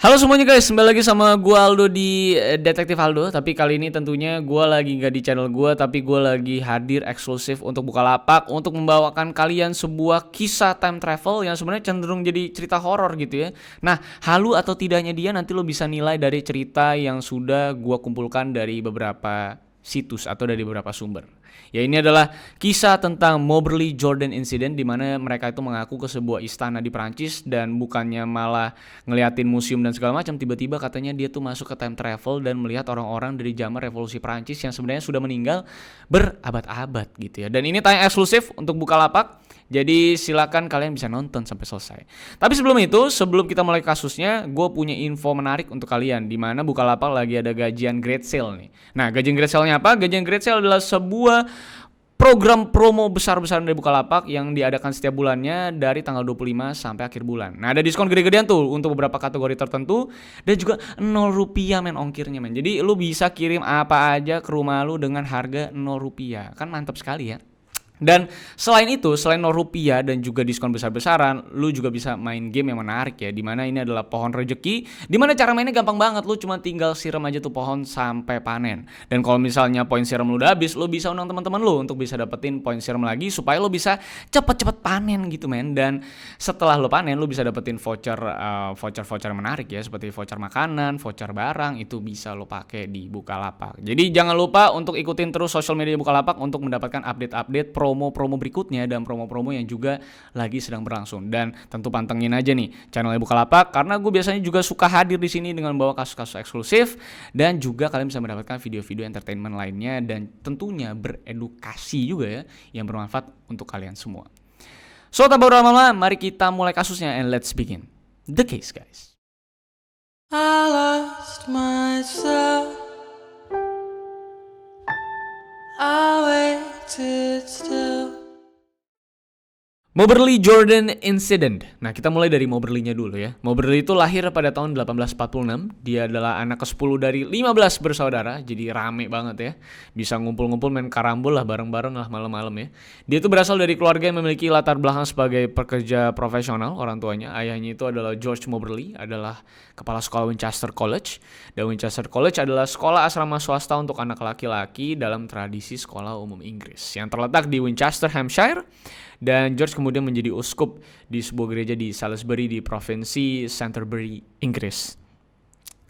Halo semuanya guys, kembali lagi sama gua Aldo di Detektif Aldo. Tapi kali ini tentunya gua lagi nggak di channel gua, tapi gua lagi hadir eksklusif untuk Bukalapak untuk membawakan kalian sebuah kisah time travel yang sebenarnya cenderung jadi cerita horor gitu ya. Nah, halu atau tidaknya dia nanti lo bisa nilai dari cerita yang sudah gua kumpulkan dari beberapa situs atau dari beberapa sumber. Ya, ini adalah kisah tentang Moberly Jordan Incident, di mana mereka itu mengaku ke sebuah istana di Prancis dan bukannya malah ngeliatin museum dan segala macam, tiba-tiba katanya dia tuh masuk ke time travel dan melihat orang-orang dari zaman revolusi Prancis yang sebenarnya sudah meninggal berabad-abad gitu ya. Dan ini tayang eksklusif untuk Bukalapak. Jadi silakan kalian bisa nonton sampai selesai. Tapi sebelum itu, sebelum kita mulai kasusnya, gue punya info menarik untuk kalian, di mana Bukalapak lagi ada gajian Great Sale nih. Nah, gajian Great Sale-nya apa? Gajian Great Sale adalah sebuah program promo besar-besaran dari Bukalapak yang diadakan setiap bulannya dari tanggal 25 sampai akhir bulan. Nah, ada diskon gede-gedean tuh untuk beberapa kategori tertentu dan juga 0 rupiah men ongkirnya men. Jadi lu bisa kirim apa aja ke rumah lu dengan harga 0 rupiah. Kan mantap sekali ya. Dan selain itu, selain 0 rupiah dan juga diskon besar-besaran, lu juga bisa main game yang menarik ya, dimana ini adalah pohon rezeki, dimana cara mainnya gampang banget, lu cuma tinggal siram aja tuh pohon sampai panen. Dan kalau misalnya poin siram lu udah habis, lu bisa undang teman-teman lu untuk bisa dapetin poin siram lagi supaya lu bisa cepet-cepet panen gitu men. Dan setelah lu panen, lu bisa dapetin voucher menarik ya, seperti voucher makanan, voucher barang, itu bisa lu pakai di Bukalapak. Jadi jangan lupa untuk ikutin terus sosial media Bukalapak untuk mendapatkan update-update promo-promo berikutnya dan promo-promo yang juga lagi sedang berlangsung. Dan tentu pantengin aja nih channelnya Bukalapak, karena gue biasanya juga suka hadir di sini dengan membawa kasus-kasus eksklusif, dan juga kalian bisa mendapatkan video-video entertainment lainnya dan tentunya beredukasi juga ya, yang bermanfaat untuk kalian semua. So, tanpa berlama-lama, mari kita mulai kasusnya and let's begin the case, guys. I lost myself. I waited still. Moberly Jordan Incident. Nah, kita mulai dari Moberly-nya dulu ya. Moberly itu lahir pada tahun 1846. Dia adalah anak ke-10 dari 15 bersaudara. Jadi rame banget ya. Bisa ngumpul-ngumpul main karambol lah bareng-bareng lah malam-malam ya. Dia itu berasal dari keluarga yang memiliki latar belakang sebagai pekerja profesional. Orang tuanya, ayahnya itu adalah George Moberly, adalah kepala sekolah Winchester College. Dan Winchester College adalah sekolah asrama swasta untuk anak laki-laki dalam tradisi sekolah umum Inggris yang terletak di Winchester, Hampshire. Dan George kemudian menjadi uskup di sebuah gereja di Salisbury di provinsi Canterbury, Inggris.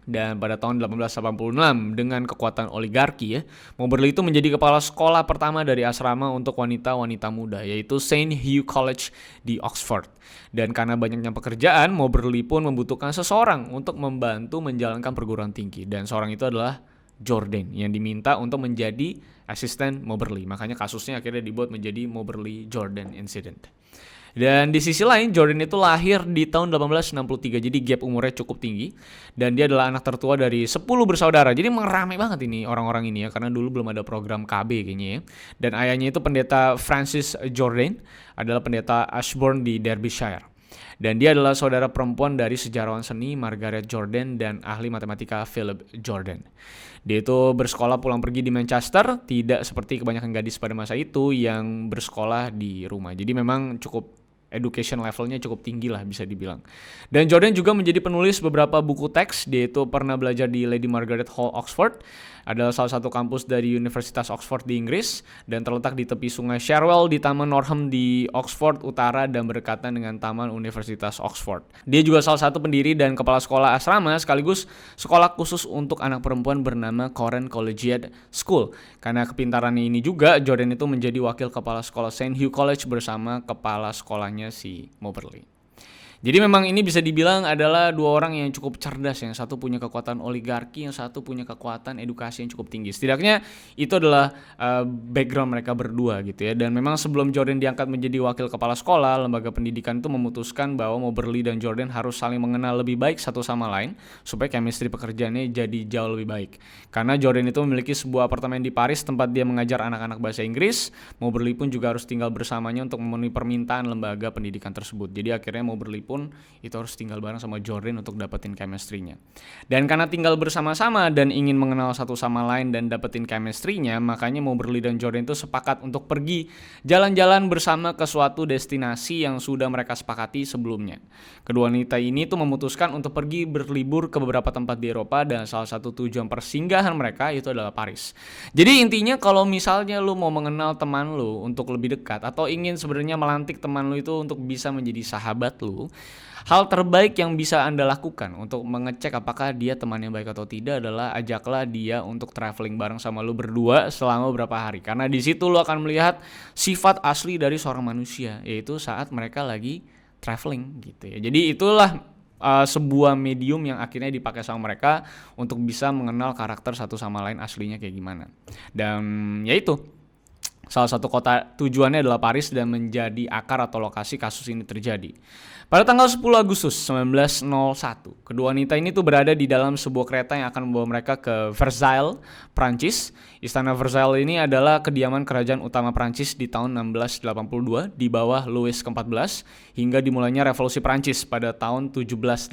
Dan pada tahun 1886 dengan kekuatan oligarki ya, Moberly itu menjadi kepala sekolah pertama dari asrama untuk wanita-wanita muda, yaitu St. Hugh College di Oxford. Dan karena banyaknya pekerjaan, Moberly pun membutuhkan seseorang untuk membantu menjalankan perguruan tinggi. Dan seorang itu adalah Jordan yang diminta untuk menjadi asisten Moberly. Makanya kasusnya akhirnya dibuat menjadi Moberly Jordan Incident. Dan di sisi lain, Jordan itu lahir di tahun 1863, jadi gap umurnya cukup tinggi. Dan dia adalah anak tertua dari 10 bersaudara. Jadi merame banget ini orang-orang ini ya, karena dulu belum ada program KB kayaknya ya. Dan ayahnya itu pendeta Francis Jordan, adalah pendeta Ashbourne di Derbyshire. Dan dia adalah saudara perempuan dari sejarawan seni Margaret Jordan dan ahli matematika Philip Jordan. Dia itu bersekolah pulang pergi di Manchester, tidak seperti kebanyakan gadis pada masa itu yang bersekolah di rumah. Jadi memang cukup education levelnya cukup tinggi lah bisa dibilang. Dan Jordan juga menjadi penulis beberapa buku teks. Dia itu pernah belajar di Lady Margaret Hall, Oxford, adalah salah satu kampus dari Universitas Oxford di Inggris, dan terletak di tepi sungai Cherwell di Taman Norham di Oxford Utara dan berdekatan dengan Taman Universitas Oxford. Dia juga salah satu pendiri dan kepala sekolah asrama sekaligus sekolah khusus untuk anak perempuan bernama Coren Collegiate School. Karena kepintarannya ini juga, Jordan itu menjadi wakil kepala sekolah St. Hugh College bersama kepala sekolahnya si Moberly. Jadi memang ini bisa dibilang adalah dua orang yang cukup cerdas. Yang satu punya kekuatan oligarki, yang satu punya kekuatan edukasi yang cukup tinggi. Setidaknya itu adalah background mereka berdua gitu ya. Dan memang sebelum Jordan diangkat menjadi wakil kepala sekolah, lembaga pendidikan itu memutuskan bahwa Moberly dan Jordan harus saling mengenal lebih baik satu sama lain supaya chemistry pekerjaannya jadi jauh lebih baik. Karena Jordan itu memiliki sebuah apartemen di Paris tempat dia mengajar anak-anak bahasa Inggris. Moberly pun juga harus tinggal bersamanya untuk memenuhi permintaan lembaga pendidikan tersebut. Jadi akhirnya Moberly pun itu harus tinggal bareng sama Jordan untuk dapetin chemistry-nya. Dan karena tinggal bersama-sama dan ingin mengenal satu sama lain dan dapetin chemistry-nya, makanya Moberly dan Jordan itu sepakat untuk pergi jalan-jalan bersama ke suatu destinasi yang sudah mereka sepakati sebelumnya. Kedua wanita ini tuh memutuskan untuk pergi berlibur ke beberapa tempat di Eropa dan salah satu tujuan persinggahan mereka itu adalah Paris. Jadi intinya kalau misalnya lu mau mengenal teman lu untuk lebih dekat atau ingin sebenarnya melantik teman lu itu untuk bisa menjadi sahabat lu, hal terbaik yang bisa Anda lakukan untuk mengecek apakah dia teman yang baik atau tidak adalah ajaklah dia untuk traveling bareng sama lu berdua selama beberapa hari. Karena di situ lu akan melihat sifat asli dari seorang manusia, yaitu saat mereka lagi traveling gitu ya. Jadi itulah sebuah medium yang akhirnya dipakai sama mereka untuk bisa mengenal karakter satu sama lain aslinya kayak gimana. Dan yaitu salah satu kota tujuannya adalah Paris dan menjadi akar atau lokasi kasus ini terjadi. Pada tanggal 10 Agustus 1901, kedua wanita ini tuh berada di dalam sebuah kereta yang akan membawa mereka ke Versailles, Prancis. Istana Versailles ini adalah kediaman kerajaan utama Prancis di tahun 1682 di bawah Louis ke-14 hingga dimulainya revolusi Prancis pada tahun 1789.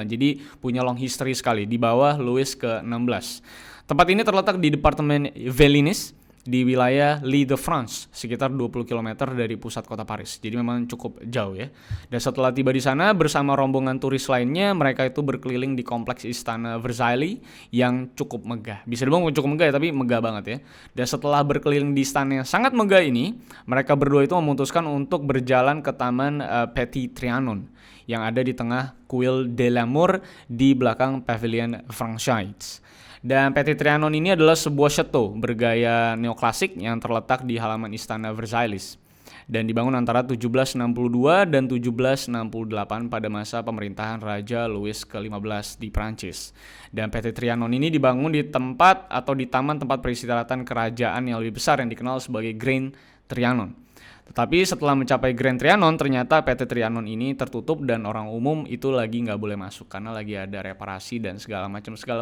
Jadi punya long history sekali di bawah Louis ke-16. Tempat ini terletak di Departemen Yvelines di wilayah L'Île-de-France, sekitar 20 km dari pusat kota Paris. Jadi memang cukup jauh ya. Dan setelah tiba di sana bersama rombongan turis lainnya, mereka itu berkeliling di kompleks Istana Versailles yang cukup megah. Bisa dibilang cukup megah ya, tapi megah banget ya. Dan setelah berkeliling di istana yang sangat megah ini, mereka berdua itu memutuskan untuk berjalan ke Taman Petit Trianon yang ada di tengah Kuil de l'Amour di belakang Pavilion Franchise. Dan Petit Trianon ini adalah sebuah chateau bergaya neoklasik yang terletak di halaman Istana Versailles dan dibangun antara 1762 dan 1768 pada masa pemerintahan Raja Louis ke-15 di Prancis. Dan Petit Trianon ini dibangun di tempat atau di taman tempat peristirahatan kerajaan yang lebih besar yang dikenal sebagai Grand Trianon. Tetapi setelah mencapai Grand Trianon, ternyata Petit Trianon ini tertutup dan orang umum itu lagi nggak boleh masuk karena lagi ada reparasi dan segala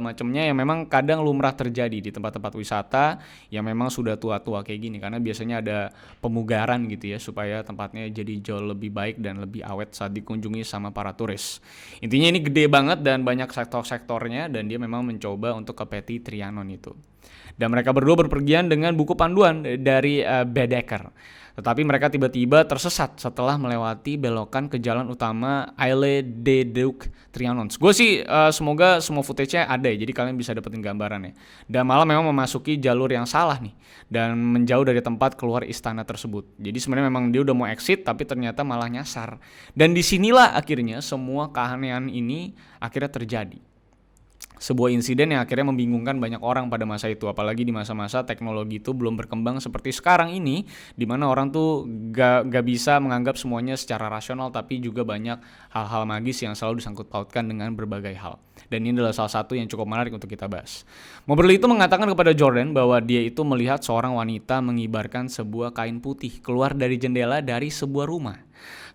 macamnya yang memang kadang lumrah terjadi di tempat-tempat wisata yang memang sudah tua-tua kayak gini, karena biasanya ada pemugaran gitu ya supaya tempatnya jadi jauh lebih baik dan lebih awet saat dikunjungi sama para turis. Intinya ini gede banget dan banyak sektor-sektornya dan dia memang mencoba untuk ke Petit Trianon itu. Dan mereka berdua berpergian dengan buku panduan dari Baedeker. Tetapi mereka tiba-tiba tersesat setelah melewati belokan ke jalan utama Allée des Ducs Trianon. Gue sih semoga semua footage-nya ada ya, jadi kalian bisa dapetin gambarannya. Dan malah memang memasuki jalur yang salah nih dan menjauh dari tempat keluar istana tersebut. Jadi sebenarnya memang dia udah mau exit tapi ternyata malah nyasar. Dan disinilah akhirnya semua keanehan ini akhirnya terjadi. Sebuah insiden yang akhirnya membingungkan banyak orang pada masa itu, apalagi di masa-masa teknologi itu belum berkembang seperti sekarang ini, di mana orang tuh gak bisa menganggap semuanya secara rasional, tapi juga banyak hal-hal magis yang selalu disangkut pautkan dengan berbagai hal. Dan ini adalah salah satu yang cukup menarik untuk kita bahas. Moberly itu mengatakan kepada Jordan bahwa dia itu melihat seorang wanita mengibarkan sebuah kain putih keluar dari jendela dari sebuah rumah.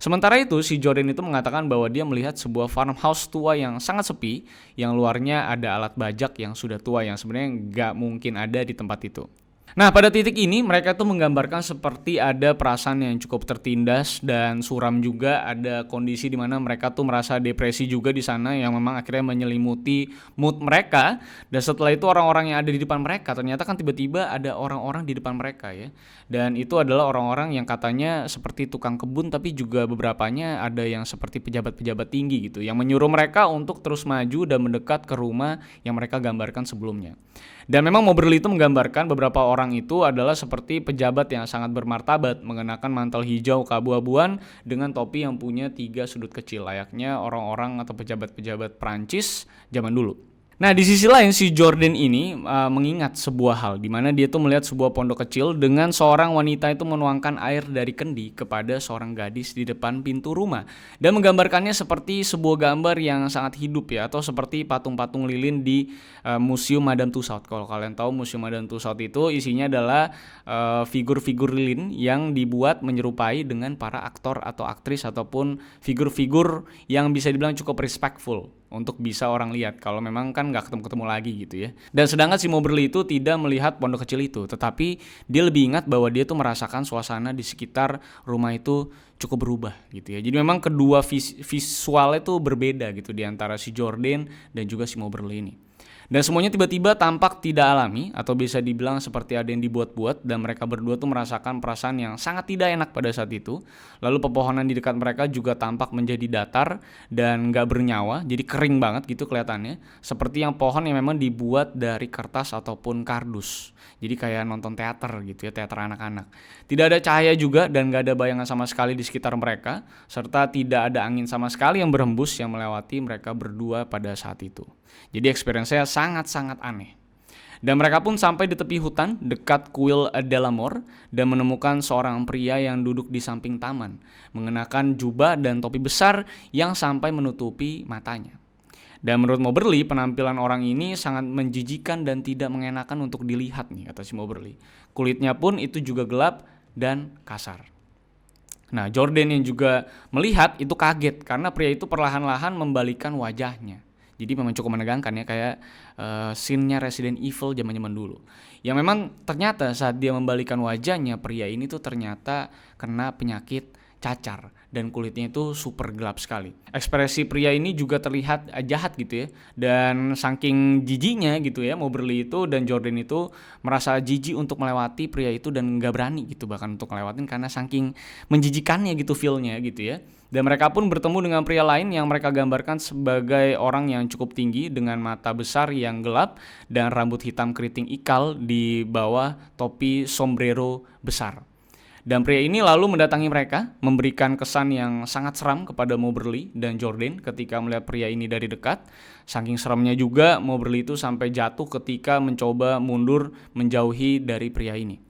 Sementara itu, si Jordan itu mengatakan bahwa dia melihat sebuah farmhouse tua yang sangat sepi, yang luarnya ada alat bajak yang sudah tua yang sebenarnya nggak mungkin ada di tempat itu. Nah, pada titik ini mereka tuh menggambarkan seperti ada perasaan yang cukup tertindas dan suram juga, ada kondisi di mana mereka tuh merasa depresi juga di sana yang memang akhirnya menyelimuti mood mereka. Dan setelah itu orang-orang yang ada di depan mereka ternyata kan tiba-tiba ada orang-orang di depan mereka ya. Dan itu adalah orang-orang yang katanya seperti tukang kebun, tapi juga beberapanya ada yang seperti pejabat-pejabat tinggi gitu yang menyuruh mereka untuk terus maju dan mendekat ke rumah yang mereka gambarkan sebelumnya. Dan memang Moberly itu menggambarkan beberapa orang itu adalah seperti pejabat yang sangat bermartabat, mengenakan mantel hijau keabu-abuan dengan topi yang punya 3 sudut kecil, layaknya orang-orang atau pejabat-pejabat Prancis zaman dulu. Nah, di sisi lain si Jordan ini mengingat sebuah hal di mana dia tuh melihat sebuah pondok kecil dengan seorang wanita itu menuangkan air dari kendi kepada seorang gadis di depan pintu rumah dan menggambarkannya seperti sebuah gambar yang sangat hidup ya, atau seperti patung-patung lilin di Museum Madame Tussauds. Kalau kalian tahu Museum Madame Tussauds itu isinya adalah figur-figur lilin yang dibuat menyerupai dengan para aktor atau aktris ataupun figur-figur yang bisa dibilang cukup respectful untuk bisa orang lihat kalau memang kan nggak ketemu-ketemu lagi gitu ya. Dan sedangkan si Moberly itu tidak melihat pondok kecil itu, tetapi dia lebih ingat bahwa dia tuh merasakan suasana di sekitar rumah itu cukup berubah gitu ya. Jadi memang kedua visualnya tuh berbeda gitu di antara si Jordan dan juga si Moberly ini. Dan semuanya tiba-tiba tampak tidak alami atau bisa dibilang seperti ada yang dibuat-buat, dan mereka berdua tuh merasakan perasaan yang sangat tidak enak pada saat itu. Lalu pepohonan di dekat mereka juga tampak menjadi datar dan gak bernyawa, jadi kering banget gitu kelihatannya, seperti yang pohon yang memang dibuat dari kertas ataupun kardus. Jadi kayak nonton teater gitu ya, teater anak-anak. Tidak ada cahaya juga dan gak ada bayangan sama sekali di sekitar mereka, serta tidak ada angin sama sekali yang berhembus yang melewati mereka berdua pada saat itu. Jadi experience-nya sangat-sangat aneh. Dan mereka pun sampai di tepi hutan dekat kuil Delamore dan menemukan seorang pria yang duduk di samping taman, mengenakan jubah dan topi besar yang sampai menutupi matanya. Dan menurut Moberly, penampilan orang ini sangat menjijikan dan tidak mengenakan untuk dilihat nih, kata si Moberly. Kulitnya pun itu juga gelap dan kasar. Nah, Jordan yang juga melihat itu kaget karena pria itu perlahan-lahan membalikkan wajahnya. Jadi memang cukup menegangkan ya, kayak scene-nya Resident Evil zaman-zaman dulu. Yang memang ternyata saat dia membalikkan wajahnya, pria ini tuh ternyata kena penyakit cacar dan kulitnya itu super gelap sekali. Ekspresi pria ini juga terlihat jahat gitu ya. Dan saking jijiknya gitu ya, Moberly itu dan Jordan itu merasa jijik untuk melewati pria itu dan gak berani gitu bahkan untuk melewatin karena saking menjijikannya gitu feel-nya gitu ya. Dan mereka pun bertemu dengan pria lain yang mereka gambarkan sebagai orang yang cukup tinggi dengan mata besar yang gelap dan rambut hitam keriting ikal di bawah topi sombrero besar. Dan pria ini lalu mendatangi mereka, memberikan kesan yang sangat seram kepada Moberly dan Jordan ketika melihat pria ini dari dekat. Saking seramnya juga, Moberly itu sampai jatuh ketika mencoba mundur menjauhi dari pria ini.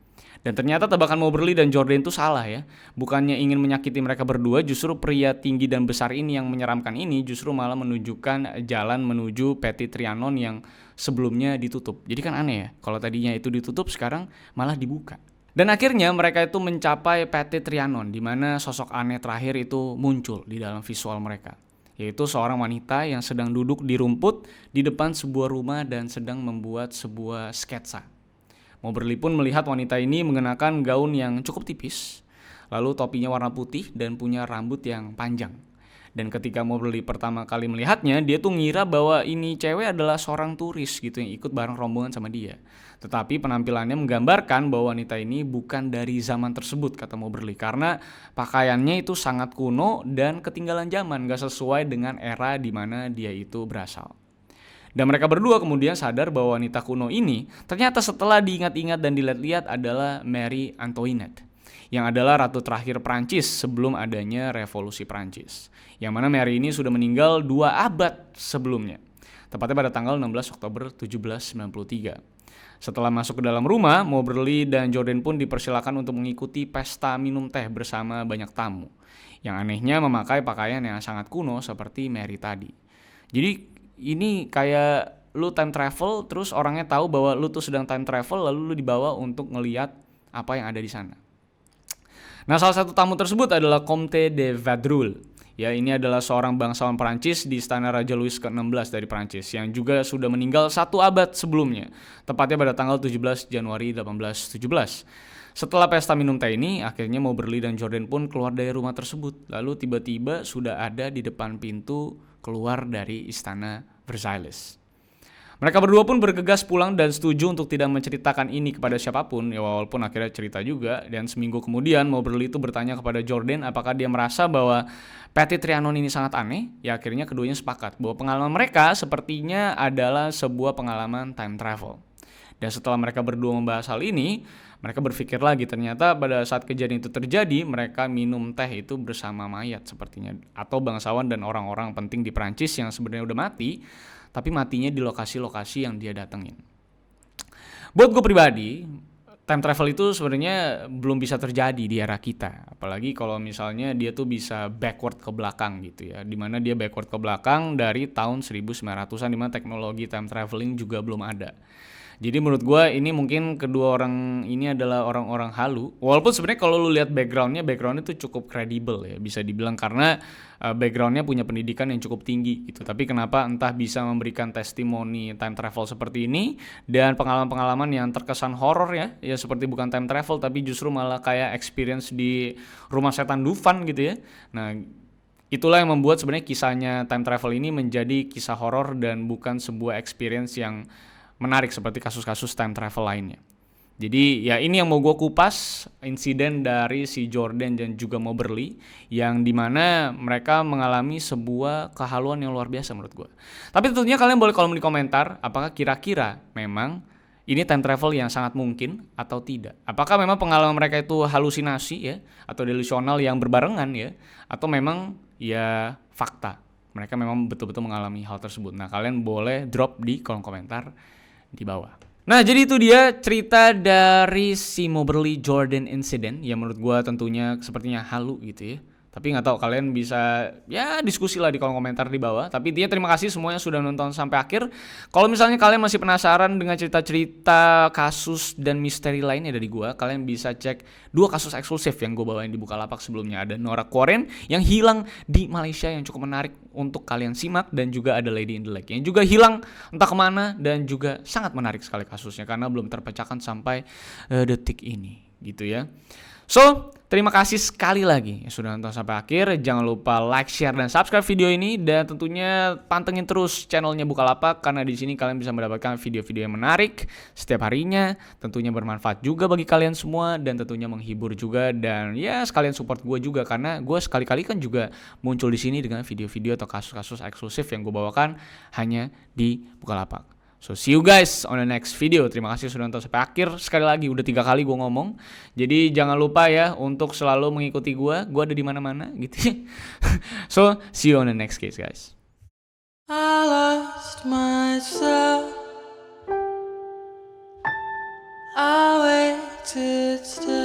Dan ternyata tebakan Moberly dan Jordan itu salah ya. Bukannya ingin menyakiti mereka berdua, justru pria tinggi dan besar ini yang menyeramkan ini justru malah menunjukkan jalan menuju Petit Trianon yang sebelumnya ditutup. Jadi kan aneh ya, kalau tadinya itu ditutup sekarang malah dibuka. Dan akhirnya mereka itu mencapai Petit Trianon, di mana sosok aneh terakhir itu muncul di dalam visual mereka, yaitu seorang wanita yang sedang duduk di rumput di depan sebuah rumah dan sedang membuat sebuah sketsa. Moberly pun melihat wanita ini mengenakan gaun yang cukup tipis, lalu topinya warna putih dan punya rambut yang panjang. Dan ketika Moberly pertama kali melihatnya, dia tuh ngira bahwa ini cewek adalah seorang turis gitu yang ikut bareng rombongan sama dia. Tetapi penampilannya menggambarkan bahwa wanita ini bukan dari zaman tersebut, kata Moberly, karena pakaiannya itu sangat kuno dan ketinggalan zaman, gak sesuai dengan era di mana dia itu berasal. Dan mereka berdua kemudian sadar bahwa wanita kuno ini ternyata setelah diingat-ingat dan dilihat-lihat adalah Marie Antoinette, yang adalah ratu terakhir Prancis sebelum adanya revolusi Prancis, yang mana Mary ini sudah meninggal 2 abad sebelumnya, tepatnya pada tanggal 16 Oktober 1793. Setelah masuk ke dalam rumah, Moberly dan Jordan pun dipersilakan untuk mengikuti pesta minum teh bersama banyak tamu, yang anehnya memakai pakaian yang sangat kuno seperti Mary tadi. Jadi ini kayak lu time travel, terus orangnya tahu bahwa lu tuh sedang time travel, lalu lu dibawa untuk ngelihat apa yang ada di sana. Nah, salah satu tamu tersebut adalah Comte de Vaudreuil. Ya, ini adalah seorang bangsawan Perancis di istana Raja Louis ke-16 dari Perancis yang juga sudah meninggal 1 abad sebelumnya, tepatnya pada tanggal 17 Januari 1817. Setelah pesta minum teh ini, akhirnya Moberly dan Jordan pun keluar dari rumah tersebut. Lalu tiba-tiba sudah ada di depan pintu keluar dari istana Versailles. Mereka berdua pun bergegas pulang dan setuju untuk tidak menceritakan ini kepada siapapun, ya walaupun akhirnya cerita juga. Dan seminggu kemudian Moberly itu bertanya kepada Jordan apakah dia merasa bahwa Petit Trianon ini sangat aneh. Ya akhirnya keduanya sepakat bahwa pengalaman mereka sepertinya adalah sebuah pengalaman time travel. Dan setelah mereka berdua membahas hal ini, mereka berpikir lagi, ternyata pada saat kejadian itu terjadi, mereka minum teh itu bersama mayat sepertinya, atau bangsawan dan orang-orang penting di Prancis yang sebenarnya udah mati, tapi matinya di lokasi-lokasi yang dia datengin. Buat gue pribadi, time travel itu sebenarnya belum bisa terjadi di era kita, apalagi kalau misalnya dia tuh bisa backward ke belakang gitu ya, dimana dia backward ke belakang dari tahun 1900-an, dimana teknologi time traveling juga belum ada. Jadi menurut gua ini mungkin kedua orang ini adalah orang-orang halu. Walaupun sebenarnya kalau lu lihat backgroundnya tuh cukup kredibel ya, bisa dibilang karena backgroundnya punya pendidikan yang cukup tinggi gitu. Tapi kenapa entah bisa memberikan testimoni time travel seperti ini dan pengalaman-pengalaman yang terkesan horor ya seperti bukan time travel tapi justru malah kayak experience di rumah setan Dufan gitu ya. Nah, itulah yang membuat sebenarnya kisahnya time travel ini menjadi kisah horor dan bukan sebuah experience yang menarik seperti kasus-kasus time travel lainnya. Jadi ya ini yang mau gue kupas insiden dari si Jordan dan juga Moberly yang dimana mereka mengalami sebuah kehaluan yang luar biasa menurut gue. Tapi tentunya kalian boleh kolom di komentar apakah kira-kira memang ini time travel yang sangat mungkin atau tidak. Apakah memang pengalaman mereka itu halusinasi ya atau delusional yang berbarengan ya atau memang ya fakta. Mereka memang betul-betul mengalami hal tersebut. Nah, kalian boleh drop di kolom komentar di bawah. Nah, jadi itu dia cerita dari si Moberly Jordan incident yang menurut gue tentunya sepertinya halu gitu ya. Tapi nggak tahu, kalian bisa ya diskusi lah di kolom komentar di bawah. Tapi dia terima kasih semuanya sudah nonton sampai akhir. Kalau misalnya kalian masih penasaran dengan cerita-cerita kasus dan misteri lainnya dari gue, kalian bisa cek 2 kasus eksklusif yang gue bawain di Bukalapak sebelumnya. Ada Nora Koren yang hilang di Malaysia yang cukup menarik untuk kalian simak, dan juga ada Lady in the Lake yang juga hilang entah kemana dan juga sangat menarik sekali kasusnya karena belum terpecahkan sampai detik ini gitu ya. So, terima kasih sekali lagi yang sudah nonton sampai akhir. Jangan lupa like, share, dan subscribe video ini. Dan tentunya pantengin terus channelnya Bukalapak, karena di sini kalian bisa mendapatkan video-video yang menarik setiap harinya. Tentunya bermanfaat juga bagi kalian semua, dan tentunya menghibur juga. Dan ya sekalian support gue juga, karena gue sekali-kali kan juga muncul di sini dengan video-video atau kasus-kasus eksklusif yang gue bawakan hanya di Bukalapak. So see you guys on the next video. Terima kasih sudah nonton sampai akhir. Sekali lagi udah 3 kali gue ngomong. Jadi jangan lupa ya untuk selalu mengikuti gue. Gue ada di mana-mana gitu. So see you on the next case guys. I lost myself. I waited still.